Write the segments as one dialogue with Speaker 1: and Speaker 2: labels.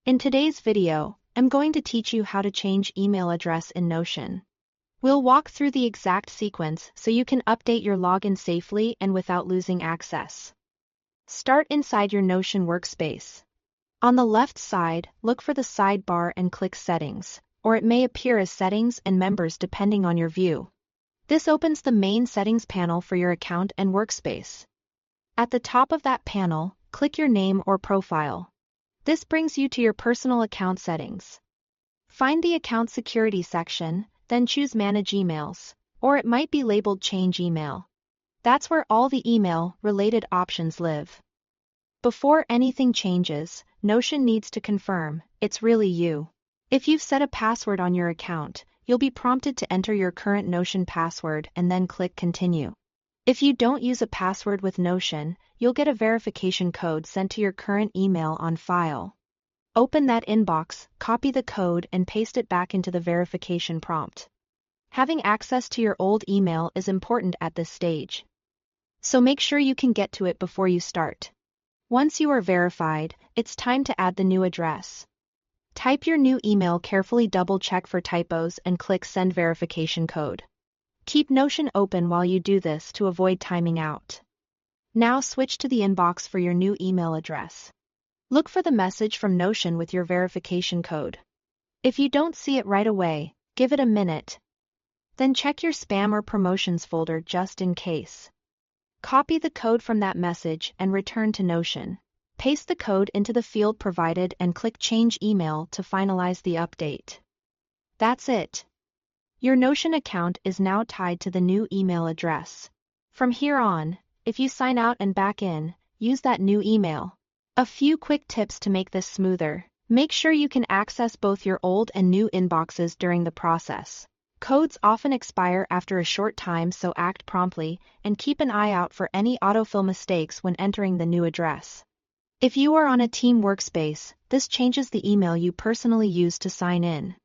Speaker 1: In today's video, I'm going to teach you how to change email address in Notion. We'll walk through the exact sequence so you can update your login safely and without losing access. Start inside your Notion workspace. On the left side, look for the sidebar and click Settings, or it may appear as Settings and Members depending on your view. This opens the main settings panel for your account and workspace. At the top of that panel, click your name or profile. This brings you to your personal account settings. Find the Account Security section, then choose Manage Emails, or it might be labeled Change Email. That's where all the email-related options live. Before anything changes, Notion needs to confirm it's really you. If you've set a password on your account, you'll be prompted to enter your current Notion password and then click Continue. If you don't use a password with Notion, you'll get a verification code sent to your current email on file. Open that inbox, copy the code and paste it back into the verification prompt. Having access to your old email is important at this stage, so make sure you can get to it before you start. Once you are verified, it's time to add the new address. Type your new email, carefully double-check for typos and click Send Verification Code. Keep Notion open while you do this to avoid timing out. Now switch to the inbox for your new email address. Look for the message from Notion with your verification code. If you don't see it right away, give it a minute. Then check your spam or promotions folder just in case. Copy the code from that message and return to Notion. Paste the code into the field provided and click Change Email to finalize the update. That's it. Your Notion account is now tied to the new email address. From here on, if you sign out and back in, use that new email. A few quick tips to make this smoother. Make sure you can access both your old and new inboxes during the process. Codes often expire after a short time, so act promptly and keep an eye out for any autofill mistakes when entering the new address. If you are on a team workspace, this changes the email you personally use to sign in.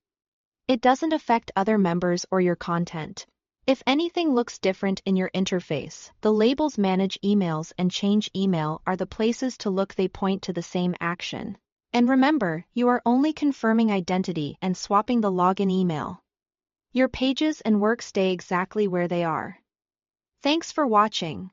Speaker 1: It doesn't affect other members or your content. If anything looks different in your interface, the labels Manage Emails and Change Email are the places to look. They point to the same action. And remember, you are only confirming identity and swapping the login email. Your pages and work stay exactly where they are. Thanks for watching.